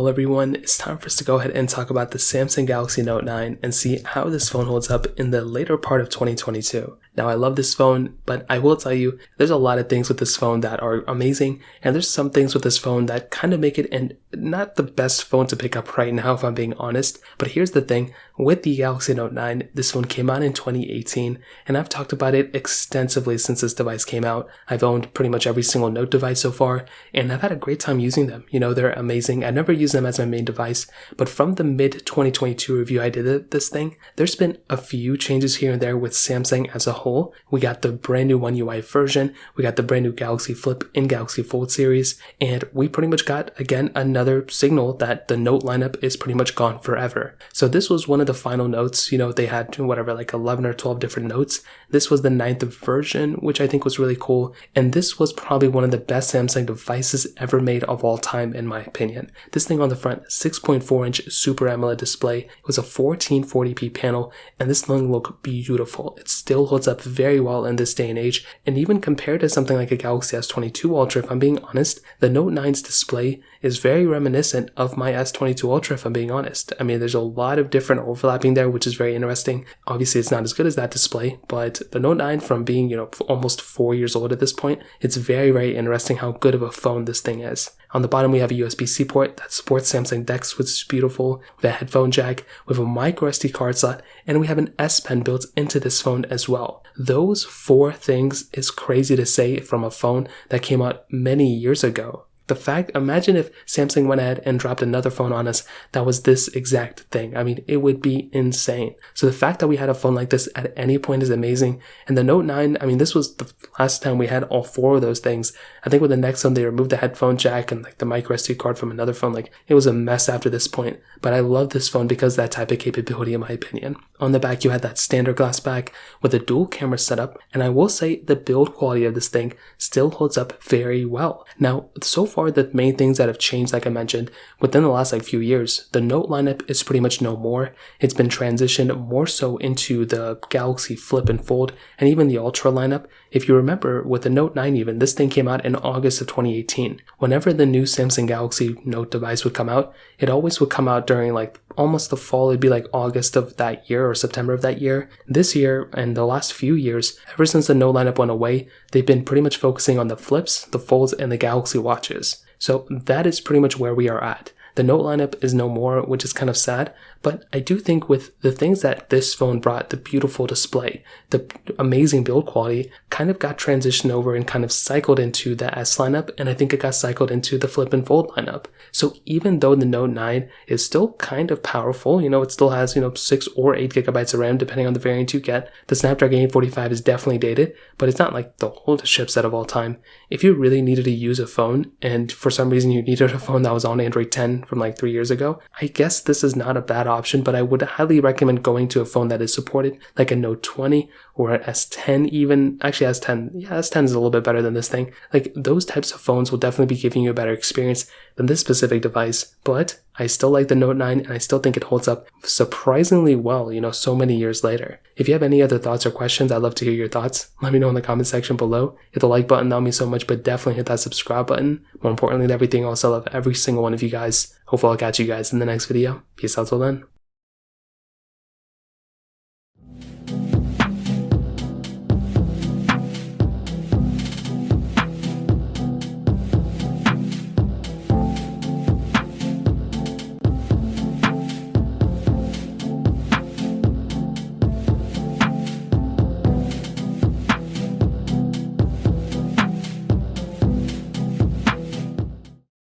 Well everyone, it's time for us to go ahead and talk about the Samsung Galaxy Note 9 and see how this phone holds up in the later part of 2022. Now I love this phone, but I will tell you, there's a lot of things with this phone that are amazing, and there's some things with this phone that kind of make it not the best phone to pick up right now if I'm being honest. But here's the thing, with the Galaxy Note 9, this phone came out in 2018, and I've talked about it extensively since this device came out. I've owned pretty much every single Note device so far, and I've had a great time using them. You know, they're amazing. I never use them as my main device, but from the mid-2022 review I did this thing, there's been a few changes here and there with Samsung as a whole. We got the brand new One UI version, we got the brand new Galaxy Flip and Galaxy Fold series, and we pretty much got, again, another signal that the Note lineup is pretty much gone forever. So this was one of the final Notes. You know, they had whatever, like 11 or 12 different Notes. This was the 9th version, which I think was really cool, and this was probably one of the best Samsung devices ever made of all time in my opinion. This thing on the front, 6.4-inch Super AMOLED display, it was a 1440p panel, and this thing looked beautiful. It still holds up very well in this day and age, and even compared to something like a Galaxy S22 Ultra, if I'm being honest, the Note 9's display is very reminiscent of my S22 Ultra, if I'm being honest. I mean, there's a lot of different overlapping there, which is very interesting. Obviously, it's not as good as that display, but the Note 9, from being, you know, almost 4 years old at this point, it's very, very interesting how good of a phone this thing is. On the bottom, we have a USB-C port that supports Samsung DeX, which is beautiful. We have a headphone jack, we have a micro SD card slot, and we have an S Pen built into this phone as well. Those 4 things is crazy to say from a phone that came out many years ago. The fact, imagine if Samsung went ahead and dropped another phone on us that was this exact thing. I mean, it would be insane. So the fact that we had a phone like this at any point is amazing. And the Note 9, I mean, this was the last time we had all 4 of those things. I think with the next one, they removed the headphone jack and like the micro SD card from another phone. Like, it was a mess after this point. But I love this phone because of that type of capability, in my opinion. On the back, you had that standard glass back with a dual camera setup. And I will say the build quality of this thing still holds up very well. Now, so far, the main things that have changed, like I mentioned, within the last few years, the Note lineup is pretty much no more. It's been transitioned more so into the Galaxy Flip and Fold, and even the Ultra lineup. If you remember, with the Note 9 even, this thing came out in August of 2018. Whenever the new Samsung Galaxy Note device would come out, it always would come out during almost the fall. It'd be like August of that year or September of that year. This year and the last few years, ever since the Note lineup went away, they've been pretty much focusing on the Flips, the Folds, and the Galaxy Watches. So that is pretty much where we are at. The Note lineup is no more, which is kind of sad, but I do think with the things that this phone brought, the beautiful display, the amazing build quality, kind of got transitioned over and kind of cycled into the S lineup, and I think it got cycled into the Flip and Fold lineup. So even though the Note 9 is still kind of powerful, you know, it still has, 6 or 8 gigabytes of RAM, depending on the variant you get. The Snapdragon 845 is definitely dated, but it's not like the oldest chipset of all time. If you really needed to use a phone, and for some reason you needed a phone that was on Android 10 from 3 years ago, I guess this is not a bad option, but I would highly recommend going to a phone that is supported, like a Note 20 or an S10 even. Actually, S10 is a little bit better than this thing. Like, those types of phones will definitely be giving you a better experience than this specific device, but I still like the Note 9, and I still think it holds up surprisingly well, so many years later. If you have any other thoughts or questions, I'd love to hear your thoughts. Let me know in the comment section below. Hit the like button, that would mean so much, but definitely hit that subscribe button. More importantly than everything else, I love every single one of you guys. Hopefully I'll catch you guys in the next video. Peace out till then.